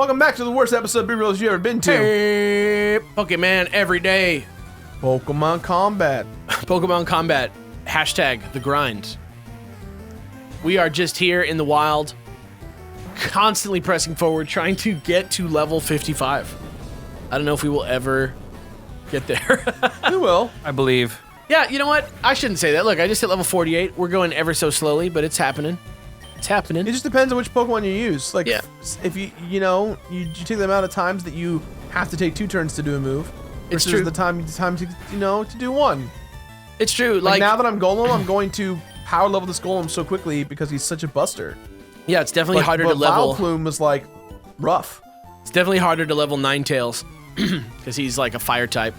welcome back to the worst episode of Be Real you ever been to. Hey, Pokemon every day. Pokemon Combat. Pokemon Combat. Hashtag the grind. We are just here in the wild, constantly pressing forward, trying to get to level 55. I don't know if we will ever get there. We will. I believe. Yeah, you know what? I shouldn't say that. Look, I just hit level 48. We're going ever so slowly, but it's happening. It's happening. It just depends on which Pokemon you use. Like, Yeah. if you take the amount of times that you have to take 2 turns to do a move. It's versus true. the time to to do 1. It's true. Like now that I'm Golem, I'm going to power level this Golem so quickly because he's such a buster. Yeah, it's definitely harder to level. Vileplume was like rough. It's definitely harder to level Ninetales because he's like a fire type.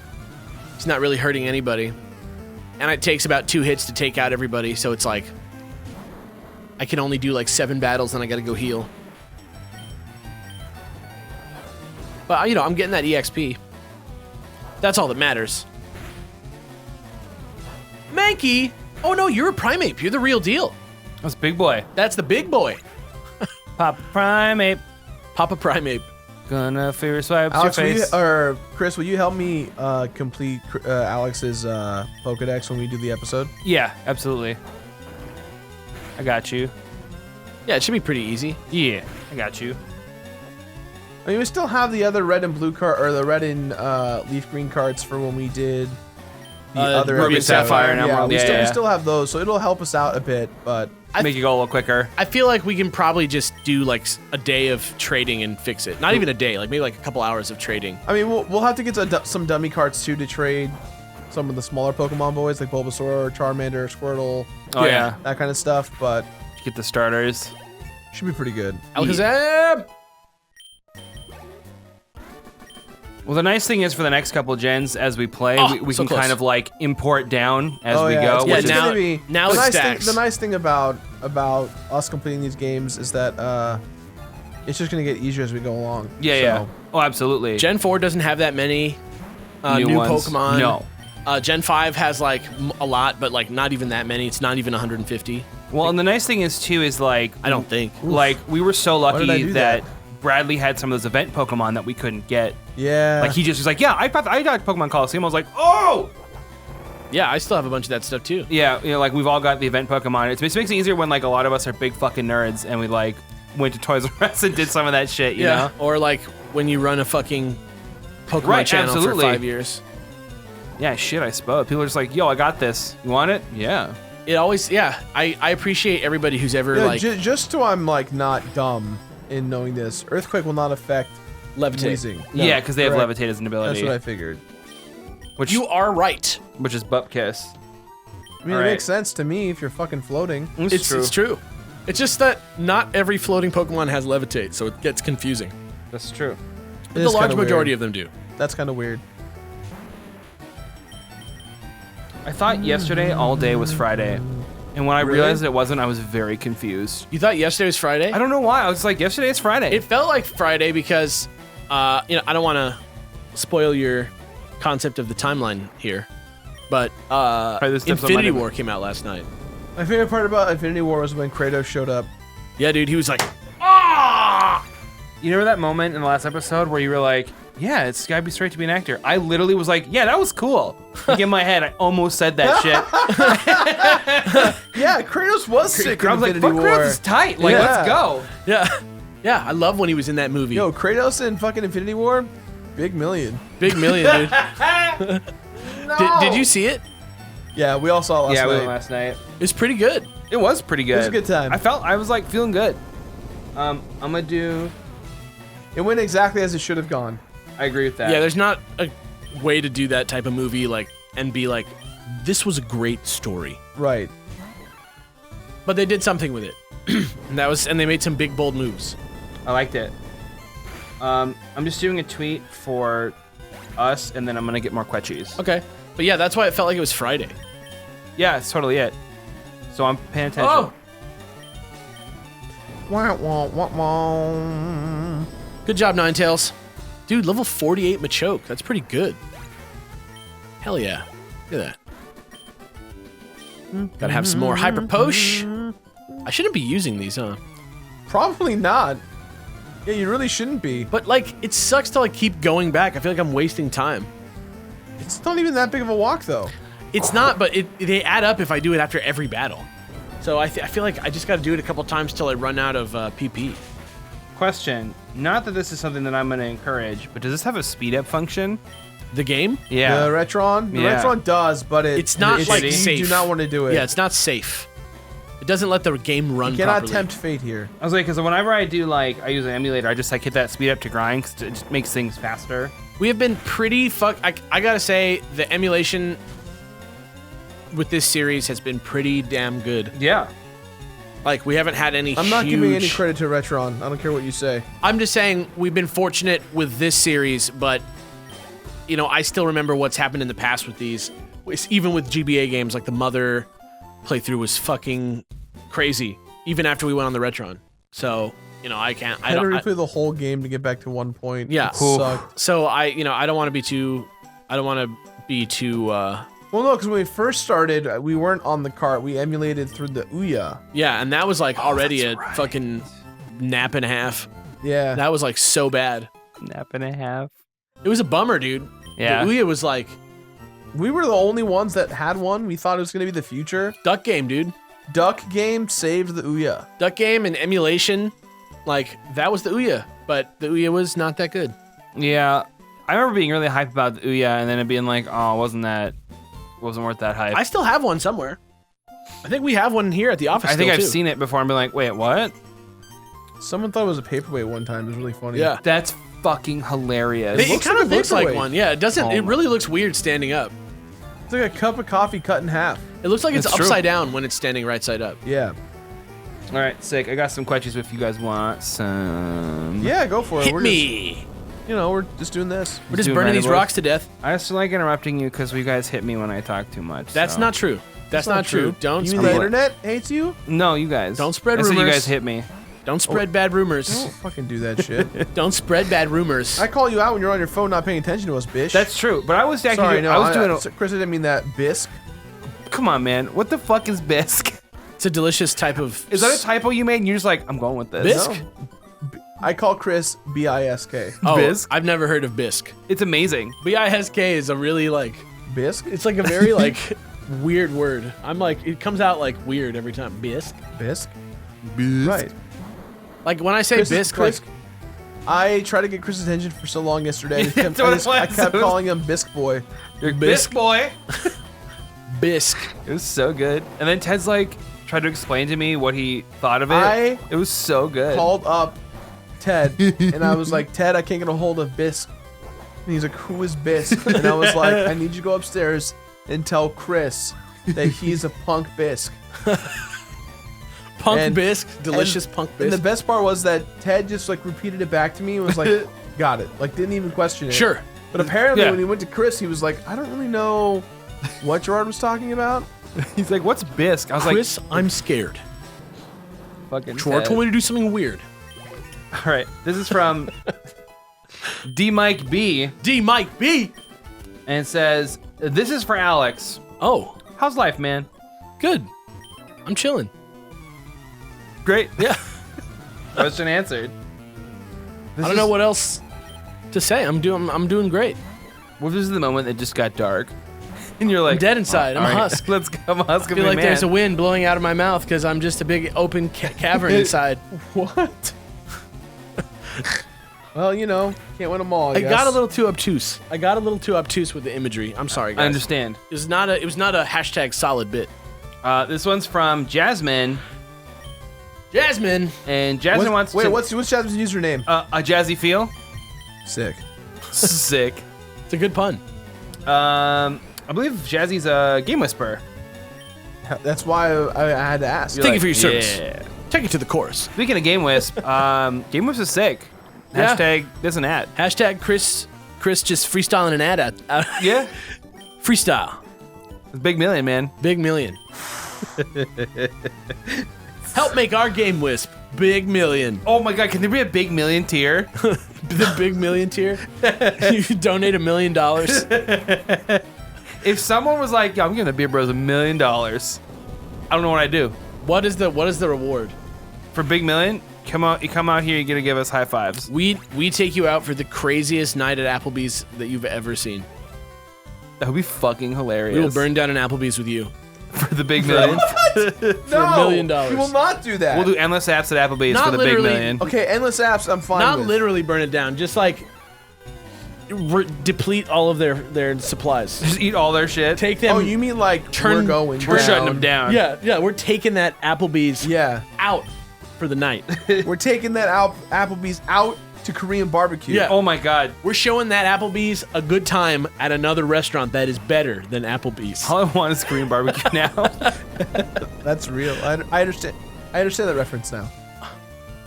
He's not really hurting anybody. And it takes about 2 hits to take out everybody, so it's like I can only do like 7 battles and I gotta go heal. But I'm getting that EXP. That's all that matters. Mankey! Oh no, you're a Primeape. You're the real deal. That's Big Boy. That's the big boy. Papa Primeape. Papa Primeape. Gonna fear swipes Alex, your face. Chris, will you help me complete Alex's Pokedex when we do the episode? Yeah, absolutely. I got you. Yeah, it should be pretty easy. Yeah, I got you. I mean, we still have the other red and blue card, or the red and leaf green cards for when we did the other Ruby and episode. Sapphire and Yeah, Emerald. we Yeah. still have those, so it'll help us out a bit. But Make it go a little quicker. I feel like we can probably just do like a day of trading and fix it. Not even a day, like maybe like a couple hours of trading. I mean, we'll have to get some dummy cards too to trade some of the smaller Pokemon boys like Bulbasaur, Charmander, Squirtle, Oh yeah. that kind of stuff. But Get the starters. should be pretty good. Alakazam! Well, the nice thing is for the next couple gens, as we play, we so can close. kind of like import down as we yeah, go. it's Yeah, which is- now- gonna be, now the it nice stacks. thing. The nice thing about us completing these games is that it's just gonna get easier as we go along. yeah, So, yeah. Oh, absolutely. Gen 4 doesn't have that many new ones. Pokemon. No. Gen 5 has like a lot, but like not even that many. It's not even 150. Well, and the nice thing is too is like I don't think. like we were so did I lucky do that that? Bradley had some of those event Pokemon that we couldn't get. Yeah. Like he just was like, yeah, I got Pokemon Coliseum. I was like, oh. Yeah, I still have a bunch of that stuff too. Yeah, like we've all got the event Pokemon. It makes it easier when like a lot of us are big fucking nerds and we like went to Toys R Us and did some of that shit, you know? Or like when you run a fucking Pokemon Right, channel absolutely. for 5 years. Yeah, shit, I suppose. People are just like, yo, I got this. You want it? Yeah. It always, I appreciate everybody who's ever Yeah, like just so I'm like not dumb in knowing this, Earthquake will not affect levitate. Wheezing. Yeah, because they have correct. Levitate as an ability. That's what I figured. which You are right. which is butt kiss. I mean, All it right. makes sense to me if you're fucking floating. It's true. It's just that not every floating Pokemon has levitate, so it gets confusing. That's true. But the large majority of them do. That's kind of weird. I thought yesterday all day was Friday. And when I Really? realized it wasn't, I was very confused. You thought yesterday was Friday? I don't know why. I was like, yesterday is Friday. It felt like Friday because, I don't want to spoil your concept of the timeline here, but this episode Infinity might have- War came out last night. My favorite part about Infinity War was when Kratos showed up. Yeah, dude, he was like, ah! You remember that moment in the last episode where you were like, yeah, it's gotta be straight to be an actor. I literally was like, yeah, that was cool. Like in my head, I almost said that shit. Yeah, Kratos was sick in I was like, Infinity fuck, War. Kratos is tight. Like, Yeah. let's go. Yeah, I love when he was in that movie. Yo, Kratos in fucking Infinity War, big million. Big million, dude. Did you see it? Yeah, we all saw it last Yeah, we night. went last night. It's pretty good. It was pretty good. was a good time. I was like feeling good. I'm gonna do. It went exactly as it should have gone. I agree with that. Yeah, there's not a way to do that type of movie and be like, this was a great story. Right. But they did something with it. and they made some big bold moves. I liked it. I'm just doing a tweet for us, and then I'm gonna get more quetchies. Okay. But yeah, that's why it felt like it was Friday. Yeah, that's totally it. So I'm paying attention. Oh! Wah, wah, wah, wah. Good job, Ninetales. Dude, level 48 Machoke. That's pretty good. Hell yeah. Look at that. Gotta have some more Hyper Posh. I shouldn't be using these, huh? Probably not. Yeah, you really shouldn't be. But like, it sucks to like keep going back. I feel like I'm wasting time. It's not even that big of a walk, though. It's not, but they add up if I do it after every battle. So I feel like I just got to do it a couple times till I run out of PP. Question. Not that this is something that I'm going to encourage, but does this have a speed up function? The game? Yeah. The Retron? The Yeah. Retron does, but It's not like you safe. do not want to do it. Yeah, it's not safe. It doesn't let the game run You cannot properly. tempt fate here. I was like, because whenever I do like, I use an emulator, I just like hit that speed up to grind because it just makes things faster. We have been pretty I gotta say, the emulation with this series has been pretty damn good. Yeah. Like, we haven't had any I'm not giving any huge- credit to Retron. I don't care what you say. I'm just saying we've been fortunate with this series, but you know, I still remember what's happened in the past with these. Even with GBA games, like the Mother playthrough was fucking crazy, even after we went on the Retron. So, you know, I can't. I had to replay the whole game to get back to 1 point. Yeah. It sucked. So I don't want to be too. Well, no, because when we first started, we weren't on the cart. We emulated through the Ouya. Yeah, and that was like already a that's right. fucking nap and a half. Yeah. That was like so bad. Nap and a half. It was a bummer, dude. Yeah. The Ouya was like We were the only ones that had one. We thought it was going to be the future. Duck Game, dude. Duck Game saved the Ouya. Duck Game and emulation, like that was the Ouya, but the Ouya was not that good. Yeah. I remember being really hyped about the Ouya and then it being like, oh, wasn't worth that hype. I still have one somewhere. I think we have one here at the office. I think still, I've too. seen it before and been like, wait, what? Someone thought it was a paperweight one time. It was really funny. Yeah. That's fucking hilarious. It looks kind like of a looks like paperweight. one. Yeah, it doesn't. Oh It my- really looks weird standing up. It's like a cup of coffee cut in half. It looks like it's That's true. upside down when it's standing right side up. Yeah. All right, sick. I got some questions if you guys want some. Yeah, go for it. Hit We're me. we're just doing this. We're just doing burning Red these and Blue. rocks to death. I just like interrupting you because you guys hit me when I talk too much. That's so. not true. That's not true. Don't You mean spread, the internet hates you? No, you guys. Don't spread I said you rumors. guys hit me. don't spread bad rumors. Don't fucking do that shit. Don't spread bad rumors. I call you out when you're on your phone not paying attention to us, bitch. That's true, but I was actually. Sorry, no. I was doing. Chris, I didn't mean that. Bisque. Come on, man. What the fuck is bisque? It's a delicious type of. Is that a typo you made? And you're just like, I'm going with this. Bisque? No. I call Chris B-I-S-K. Oh, Bisque? I've never heard of bisque. It's amazing. BISK is a really like. Bisque? It's like a very like weird word. I'm like, it comes out like weird every time. Bisque. Bisque? Right. Like when I say Chris, bisque, Chris, like I tried to get Chris's attention for so long yesterday. That's what it I was. kept calling him Bisque Boy. You're Bisque. bisque boy. bisque. It was so good. And then Ted's like tried to explain to me what he thought of it. It was so good. Called up Ted, and I was like, Ted, I can't get a hold of Bisque. And he's like, who is Bisque? And I was like, I need you to go upstairs and tell Chris that he's a punk Bisque. Punk And- bisque. Delicious punk And the bisque. best part was that Ted just like repeated it back to me and was like, got it. Like, didn't even question it. Sure. But apparently Yeah. when he went to Chris, he was like, I don't really know what Gerard was talking about. He's like, what's bisque? I was Chris, I'm scared. like, fucking Troy Ted. told me to do something weird. All right, this is from D Mike B, D Mike B. and it says, "This is for Alex. Oh, How's life, man? good. I'm chilling. Great. Yeah. Question answered. I don't know what else to say. I'm doing great. What if this is the moment that just got dark, and you're like, I'm dead inside. I'm a all right, husk. Let's go. I'm a husk I of feel a like man. there's a wind blowing out of my mouth because I'm just a big open cavern inside. What? Well, you know, can't win them all. I got a little too obtuse. I got a little too obtuse with the imagery. I'm sorry, guys. I understand. It was not a hashtag solid bit. This one's from Jasmine, Jasmine. and Jasmine wants to what's Jasmine's username? a jazzy feel. Sick. Sick. It's a good pun. I believe Jazzy's a game whisperer. That's why I had to ask. Thank you for your service. Yeah. Take it to the chorus. Speaking of Game Wisp, Game Wisp is sick. Yeah. Hashtag there's an ad. Hashtag Chris just freestyling an ad out. Yeah. Freestyle. It's Big Million, man. Big million. Help make our game wisp. Big million. Oh my god, can there be a Big Million tier? The big million tier. You donate $1 million. If someone was like, yo, I'm gonna Beer Bros $1 million, I don't know what I'd do. What is the reward? For Big Million, come out here. You're gonna give us high fives. We take you out for the craziest night at Applebee's that you've ever seen. That would be fucking hilarious. We will burn down an Applebee's with you. for the big million. No, $1 million. we will not do that. We'll do endless apps at Applebee's Not for the big literally. million. Okay, endless apps, I'm fine Not with. literally burn it down, just like deplete all of their supplies. Just eat all their shit. Take them. Oh, you mean like we're going We're down. shutting them down. Yeah, we're taking that Applebee's Yeah, out for the night. we're taking that Applebee's out to Korean barbecue. Yeah. Oh my god. We're showing that Applebee's a good time at another restaurant that is better than Applebee's. All I want is Korean barbecue now. That's real. I understand. I understand that reference now.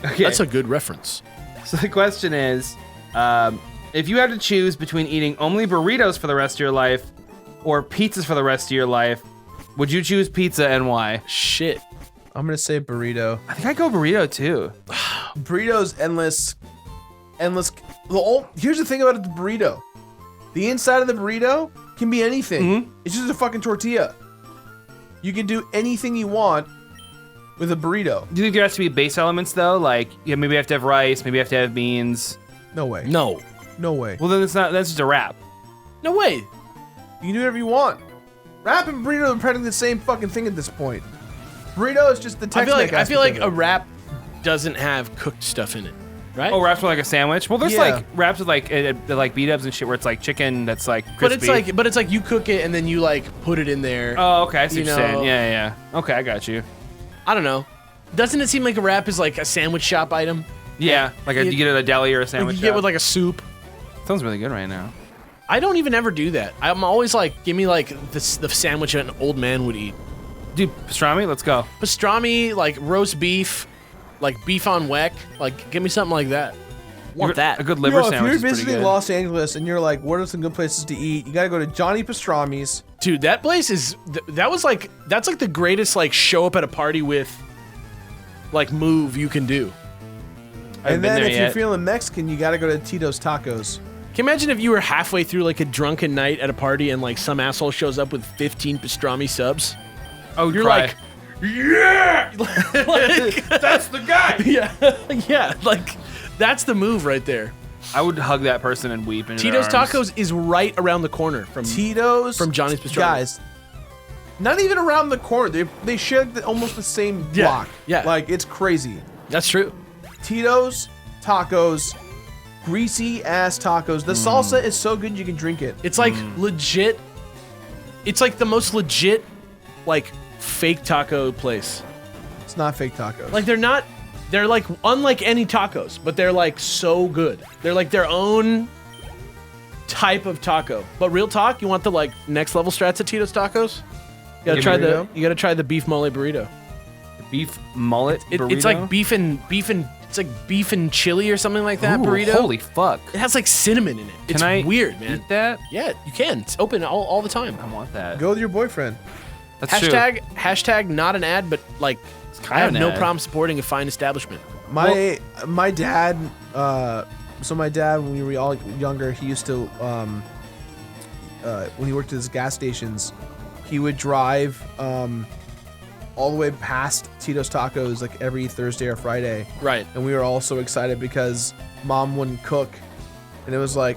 Okay. That's a good reference. So the question is, if you had to choose between eating only burritos for the rest of your life or pizzas for the rest of your life, would you choose pizza and why? Shit. I'm gonna say burrito. I think I'd go burrito too. Burrito's endless. Here's the thing about the burrito. The inside of the burrito can be anything. Mhm. It's just a fucking tortilla. You can do anything you want with a burrito. Do you think there has to be base elements though? Like, yeah, maybe you have to have rice, maybe you have to have beans. No way. No. No way. Well, then that's just a wrap. No way. You can do whatever you want. Wrap and burrito are practically the same fucking thing at this point. Burrito is just the Tex-Mex I feel like aspect a of it. wrap doesn't have cooked stuff in it, right? Oh, wraps with like a sandwich. Well, there's Yeah. like wraps with like beat-ups and shit where it's like chicken that's like crispy. but it's like you cook it and then you like put it in there. Oh, okay. I see You what you're saying. know- Yeah. Okay, I got you. I don't know. Doesn't it seem like a wrap is like a sandwich shop item? Yeah, like you get it at a deli or a Like sandwich you get shop. with like a soup. Sounds really good right now. I don't even ever do that. I'm always like, give me like the sandwich an old man would eat. Dude, pastrami, let's go. Pastrami, like roast beef, like beef on weck. Like, give me something like that. Want that? A good You liver know, if sandwich you're is pretty visiting good. Los Angeles and you're like, what are some good places to eat? You gotta go to Johnny Pastrami's. Dude, that place is that's like the greatest like show up at a party with like move you can do. Haven't And been then there if you're yet. feeling Mexican, you gotta go to Tito's Tacos. Can you imagine if you were halfway through like a drunken night at a party and like some asshole shows up with 15 pastrami subs? Oh, You're cry. like, yeah, like, that's the guy. yeah, like that's the move right there. I would hug that person and weep in Tito's their arms. Tacos is right around the corner from Tito's From Johnny's Pastrami. Guys, not even around the corner. They share almost the same Yeah, block. yeah. Like it's crazy. That's true. Tito's Tacos, greasy ass tacos. The salsa is so good you can drink it. It's like legit. It's like the most legit, like fake taco place. It's not fake tacos. Like they're like unlike any tacos, but they're like so good. They're like their own type of taco. But real talk, you want the like next level strats at Tito's Tacos? You gotta try the beef mole burrito. Beef mullet burrito. It's like beef and it's like beef and chili or something like that Ooh, burrito. Holy fuck. It has like cinnamon in it. It's Can I weird, man. eat that? Yeah, you can. It's open all the time. I want that. Go with your boyfriend. That's true. Hashtag not an ad, but like I have kinda no an ad. problem supporting a fine establishment. My dad. So my dad, when we were all younger, he used to when he worked at his gas stations, he would drive all the way past Tito's Tacos like every Thursday or Friday. Right. And we were all so excited because mom wouldn't cook. And it was like,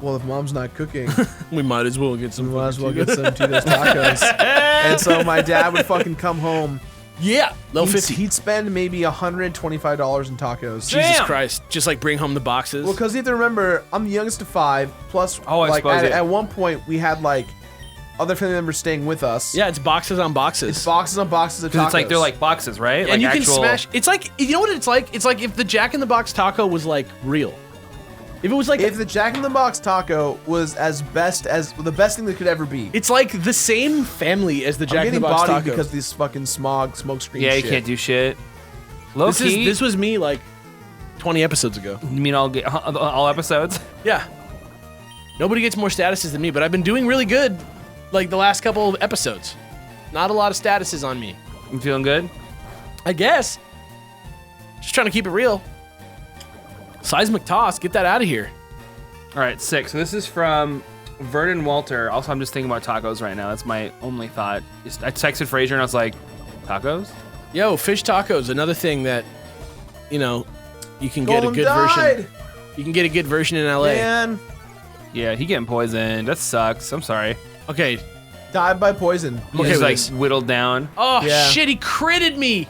well, if mom's not cooking, We might as well get some. we might as well get some Tito's Tacos. And so my dad would fucking come home. Yeah, low He'd, 50. he'd spend maybe $125 in tacos. Damn. Jesus Christ. Just like bring home the boxes. Well, because you have to remember, I'm the youngest of 5. Plus, Oh, I like suppose it. at one point, we had like other family members staying with us. yeah, it's boxes on boxes. It's boxes on boxes of tacos. Because it's like they're like boxes, right? and like you can actual... smash. It's like, you know what it's like? It's like if the Jack in the Box taco was like real. If it was like, If the Jack in the Box taco was as the best thing that could ever be. it's like the same family as the I'm Jack in getting the Box bodied taco. because of these fucking smoke screen Yeah, you shit. can't do shit. Low this key. this was me like 20 episodes ago. You mean all episodes? Yeah. Nobody gets more statuses than me, but I've been doing really good like the last couple of episodes. Not a lot of statuses on me. You feeling good? I guess. Just trying to keep it real. Seismic toss, get that out of here. All right, 6. So this is from Vernon Walter. Also, I'm just thinking about tacos right now. That's my only thought. I texted Fraser and I was like, tacos? Yo, fish tacos, another thing that you know, you can get a Golem good died. version. You can get a good version in LA. Man, Yeah, he getting poisoned. That sucks. I'm sorry. Okay. died by poison. He's Okay, just, with like this. whittled down. Oh Yeah. shit! He critted me.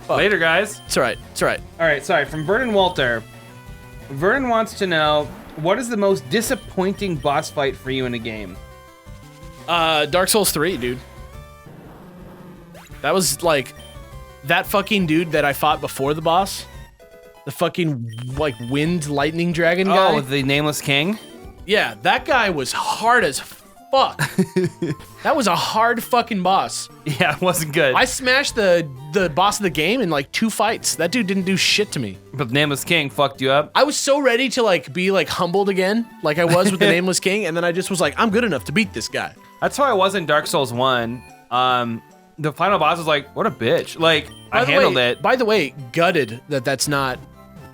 Later, guys. It's alright. It's alright. All right, sorry. From Vernon Walter. Vernon wants to know, what is the most disappointing boss fight for you in a game? Dark Souls 3, dude. That was like that fucking dude that I fought before the boss. The fucking like wind lightning dragon guy. Oh, the Nameless King? Yeah, that guy was hard as fuck. That was a hard fucking boss. Yeah, it wasn't good. I smashed the boss of the game in like 2 fights. That dude didn't do shit to me. But the Nameless King fucked you up? I was so ready to like be like humbled again, like I was with the Nameless King, and then I just was like, I'm good enough to beat this guy. That's how I was in Dark Souls 1. The final boss was like, what a bitch. Like, I handled it. By the way, gutted that that's not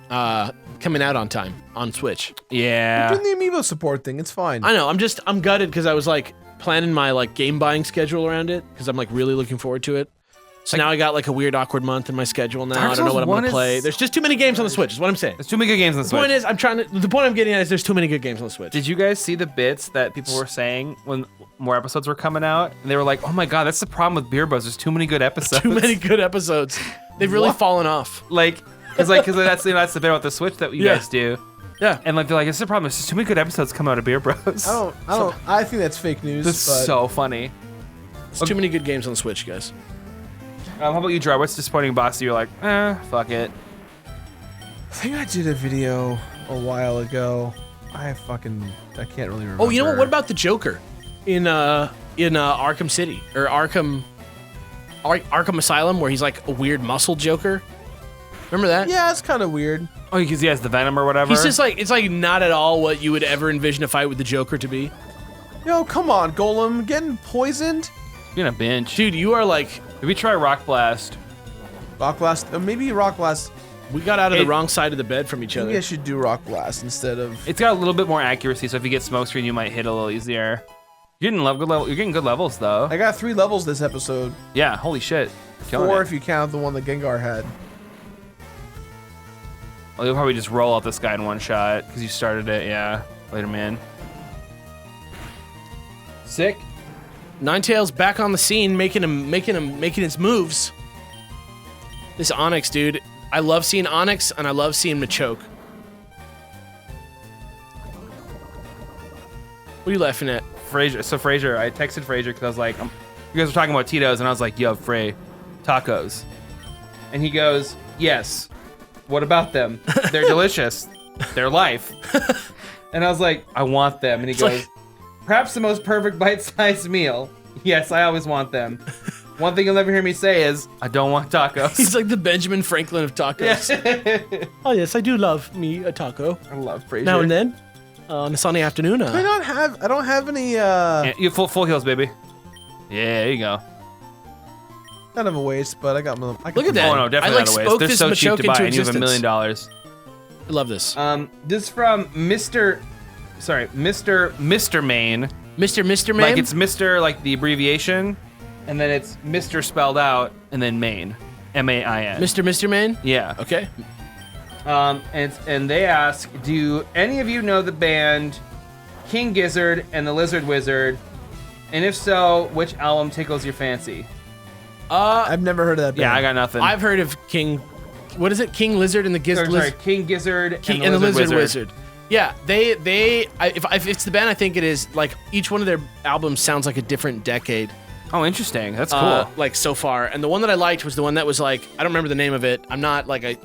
coming out on time on Switch. Yeah. Doing the amiibo support thing. It's fine. I know. I'm gutted because I was like planning my like game buying schedule around it because I'm like really looking forward to it. So now I got like a weird awkward month in my schedule now. Dark I don't know Souls what I'm 1 gonna play. is- There's just too many games on the Switch. Is what I'm saying. There's too many good games on the The Switch. point is, the point I'm getting at is there's too many good games on the Switch. Did you guys see the bits that people were saying when more episodes were coming out? And they were like, oh my god, that's the problem with Beer Bros. There's too many good episodes. Too many good episodes. They've really fallen off. Like, because that's the bit about the Switch that you Yeah. guys do. Yeah. And like, they're like, it's the problem. There's just too many good episodes come out of Beer Bros. I think that's fake news. That's but so funny. There's too many good games on the Switch, guys. How about you, Jar? What's disappointing boss that you're like, fuck it? I think I did a video a while ago. I can't really remember. Oh, you know what? What about the Joker in Arkham City or Arkham Asylum, where he's like a weird muscle Joker? Remember that? Yeah, it's kind of weird. Oh, because he has the Venom or whatever? He's just like, it's like not at all what you would ever envision a fight with the Joker to be. Yo, come on, Golem, getting poisoned. Being a bench. Dude, you are like, Maybe try Rock Blast. Rock Blast. Maybe Rock Blast. we got out of the wrong side of the bed from each other. Maybe I should do Rock Blast instead of. It's got a little bit more accuracy, so if you get smoke screen, you might hit a little easier. You're getting good levels though. I got 3 levels this episode. Yeah, holy shit. Killing 4 it. if you count the one that Gengar had. Well, you'll probably just roll out this guy in one shot because you started it. Yeah, later, man. Sick. Ninetales back on the scene, making its moves. This Onyx, dude. I love seeing Onyx and I love seeing Machoke. What are you laughing at? Frazier. So Frazier, I texted Frazier because I was like, you guys were talking about Tito's, and I was like, yo, Frey, tacos. And he goes, yes. What about them? They're delicious. They're life. And I was like, I want them. And he goes, perhaps the most perfect bite-sized meal. Yes, I always want them. One thing you'll never hear me say is, I don't want tacos. He's like the Benjamin Franklin of tacos. Oh yes, I do love me a taco. I love Frazier. Now and then, on a sunny afternoon. I don't have any. Yeah, you full heals, baby. Yeah, there you go. Kind of a waste, but I got my. Look at that. Oh no, definitely I, like, not a waste. spoke They're this so cheap Machoke to buy, into and you have $1 existence. million. I love this. This is from Mr. Main. Mr. Man. Like it's Mr. like the abbreviation, and then it's Mr. spelled out, and then Main, M-A-I-N. Mr. Man. Yeah. Okay. And they ask, do any of you know the band King Gizzard and the Lizard Wizard? And if so, which album tickles your fancy? I've never heard of that. Yeah, band. I got nothing. I've heard of King. What is it? King Lizard and the Sorry, King Gizzard and and the the Lizard Wizard. Yeah, if it's the band, I think it is. Like each one of their albums sounds like a different decade. Oh, interesting. That's cool. Like so far, and the one that I liked was the one that was like, I don't remember the name of it. I'm not like a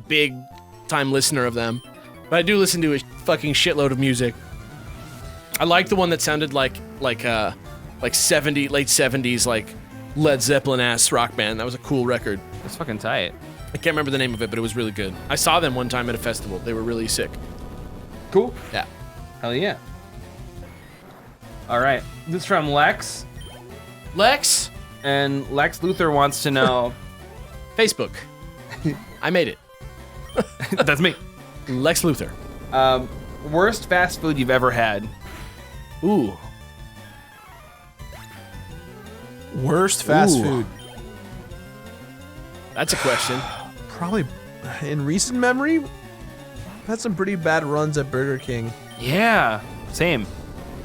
big time listener of them, but I do listen to a fucking shitload of music. I like the one that sounded like late 70s like Led Zeppelin ass rock band. That was a cool record. That's fucking tight. I can't remember the name of it, but it was really good. I saw them one time at a festival. They were really sick. Cool. Yeah. Hell yeah. All right. This is from Lex. Lex, And Lex Luthor wants to know. Facebook. I made it. That's me. Lex Luthor. Worst fast food you've ever had? Ooh. Worst fast Ooh. food. That's a question. Probably in recent memory, I've had some pretty bad runs at Burger King. Yeah, same.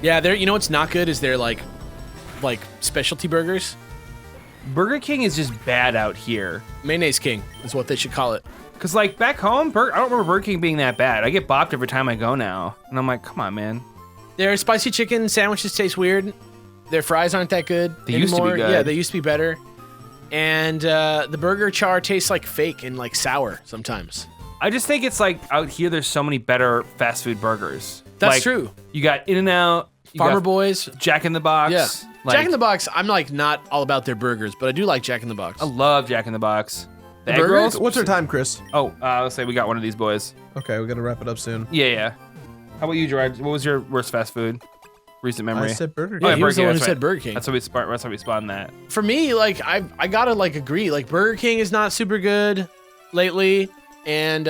Yeah, you know what's not good is their like specialty burgers. Burger King is just bad out here. Mayonnaise King is what they should call it. Cause like back home, I don't remember Burger King being that bad. I get bopped every time I go now, and I'm like, come on, man. Their spicy chicken sandwiches taste weird. Their fries aren't that good. They used to be good. Yeah, they used to be better. And the burger char tastes like fake and like sour sometimes. I just think it's like out here, there's so many better fast food burgers. That's Like, true. You got In-N-Out, Farmer Boys. Jack in the Box. Yeah. Like, Jack in the Box, I'm like not all about their burgers, but I do like Jack in the Box. I love Jack in the Box. The egg burgers? rolls. What's our time, Chris? Oh, let's say we got one of these boys. Okay, we gotta wrap it up soon. Yeah. How about you, Gerard? What was your worst fast food? Recent memory. I said Burger Yeah, King. he was the King, one who that's said right. Burger King. That's how we spawned that. For me, like I gotta like agree. Like Burger King is not super good lately, and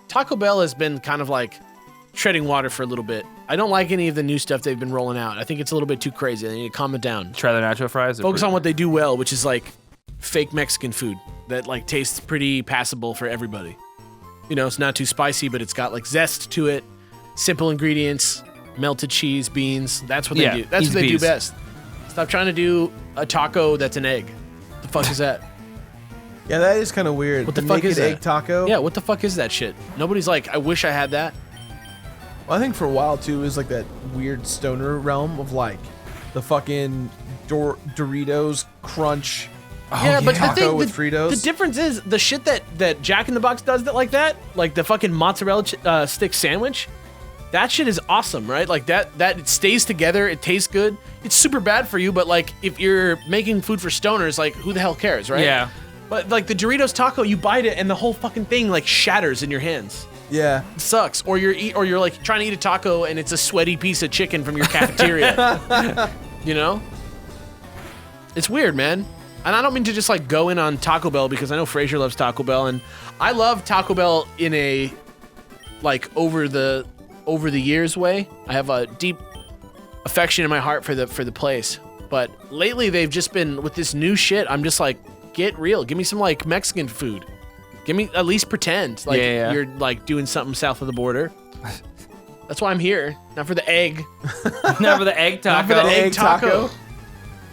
Taco Bell has been kind of like treading water for a little bit. I don't like any of the new stuff they've been rolling out. I think it's a little bit too crazy. They need to calm it down. Try the nacho fries. Focus on what they do well, which is like fake Mexican food that like tastes pretty passable for everybody. You know, it's not too spicy, but it's got like zest to it. Simple ingredients, melted cheese, beans. That's what they do. That's what they do best. Stop trying to do a taco that's an egg. The fuck is that? Yeah, that is kind of weird. What the fuck is egg that? taco? Yeah, what the fuck is that shit? Nobody's like, I wish I had that. Well, I think for a while too, it was like that weird stoner realm of like the fucking Doritos Crunch. Yeah, but the taco thing, with Fritos. the difference is the shit that Jack in the Box does that like that, like the fucking mozzarella stick sandwich. That shit is awesome, right? Like that it stays together, it tastes good. It's super bad for you, but like if you're making food for stoners, like who the hell cares, right? Yeah. But like the Doritos taco, you bite it and the whole fucking thing like shatters in your hands. Yeah. It sucks. Or you're like trying to eat a taco and it's a sweaty piece of chicken from your cafeteria. You know? It's weird, man. And I don't mean to just like go in on Taco Bell because I know Fraser loves Taco Bell and I love Taco Bell in a like over the years way. I have a deep affection in my heart for the place. But lately they've just been with this new shit. I'm just like, get real. Give me some like Mexican food. Give me at least pretend like you're like doing something south of the border. That's why I'm here. Not for the egg. Not for the egg taco. Not for the egg taco.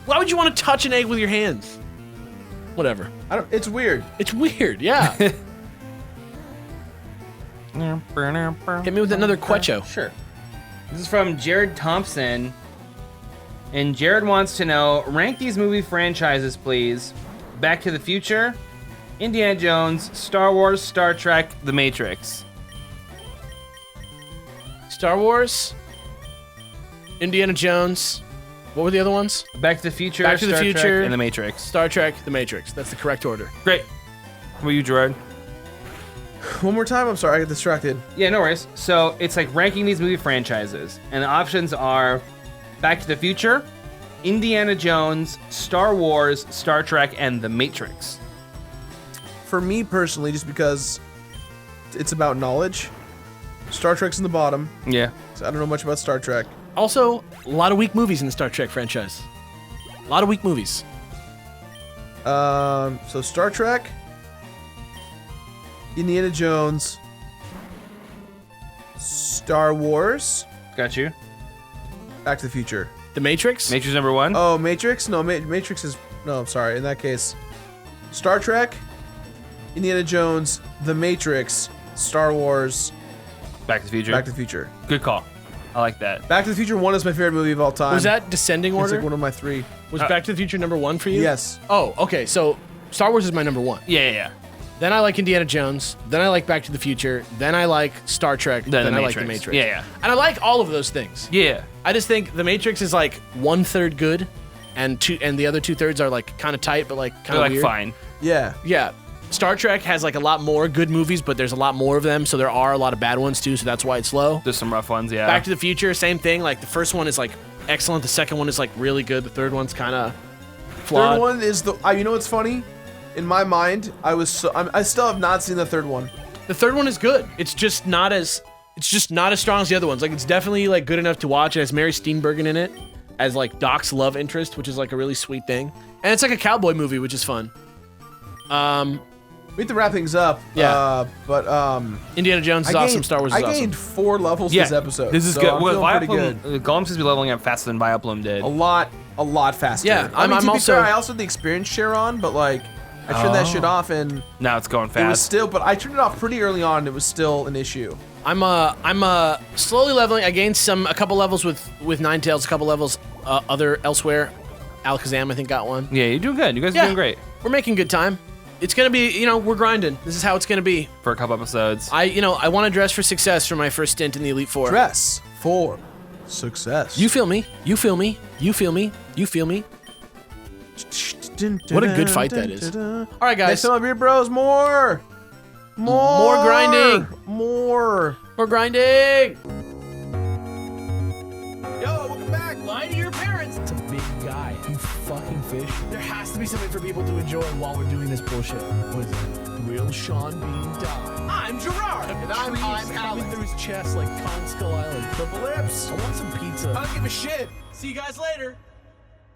Why would you want to touch an egg with your hands? Whatever. It's weird. It's weird, yeah. Hit me with another Quecho. Sure. This is from Jared Thompson. And Jared wants to know, rank these movie franchises, please. Back to the Future, Indiana Jones, Star Wars, Star Trek, The Matrix. Star Wars, Indiana Jones. What were the other ones? Back to the Future, Back to the Star Future, Trek, and The Matrix. Star Trek, The Matrix. That's the correct order. Great. What about you, Gerard? One more time. I'm sorry, I got distracted. Yeah, no worries. So it's like ranking these movie franchises. And the options are Back to the Future, Indiana Jones, Star Wars, Star Trek, and The Matrix. For me personally, just because it's about knowledge, Star Trek's in the bottom. Yeah. So I don't know much about Star Trek. Also, a lot of weak movies in the Star Trek franchise. A lot of weak movies. So Star Trek, Indiana Jones, Star Wars, Got you. Back to the Future. The Matrix? Matrix number one. Oh, Matrix? No, Matrix is... No, I'm sorry. In that case, Star Trek, Indiana Jones, The Matrix, Star Wars, Back to the Future. Back to the Future. Good call. I like that. Back to the Future 1 is my favorite movie of all time. Was that descending It's order? like one of my three. Was Back to the Future number one for you? Yes. Oh, okay. So Star Wars is my number one. Yeah. Then I like Indiana Jones. Then I like Back to the Future. Then I like Star Trek. Then I like The Matrix. Yeah. And I like all of those things. Yeah. I just think The Matrix is like 1/3 good, and the other 2/3 are like kind of tight, but like kind They're of like weird. fine. Yeah. Yeah. Star Trek has like a lot more good movies, but there's a lot more of them, so there are a lot of bad ones too, so that's why it's low. There's some rough ones, yeah. Back to the Future, same thing. Like the first one is like excellent, the second one is like really good, the third one's kind of flawed. Third one is the... you know what's funny? In my mind, I still have not seen the third one. The third one is good. It's just not as strong as the other ones. Like it's definitely like good enough to watch. It has Mary Steenburgen in it as like Doc's love interest, which is like a really sweet thing. And it's like a cowboy movie, which is fun. We have to wrap things up. Yeah. But Indiana Jones is awesome. Star Wars is I gained awesome. 4 levels this episode. This is so good. I'm Well, feeling pretty Vileplume, good. Golem seems to be leveling up faster than Vileplume did. A lot faster. Yeah, I mean, I'm to be also- fair, I also had the experience share on, but like, I turned that shit off and Now it's going it was fast. still. But I turned it off pretty early on. And it was still an issue. I'm slowly leveling. I gained a couple levels with Ninetales, a couple levels elsewhere. Alakazam, I think, got one. Yeah, you're doing good. You guys are doing great We're making good time. It's gonna be, we're grinding. This is how it's gonna be. for a couple episodes. I want to dress for success for my first stint in the Elite Four. Dress for success. You feel me? You feel me? You feel me? You feel me? What a good fight that is. All right, guys. Next time on Beer Bros, more grinding. More. We're grinding. Yo, welcome back. Lie to your parents. It's a big guy. You fucking fish. There has to be something for people to enjoy while we're doing this bullshit. What is it? Will Sean Bean die? I'm Gerard. And I'm coming Alex. through his chest like Kong Skull Island. Purple lips. I want some pizza. I don't give a shit. See you guys later.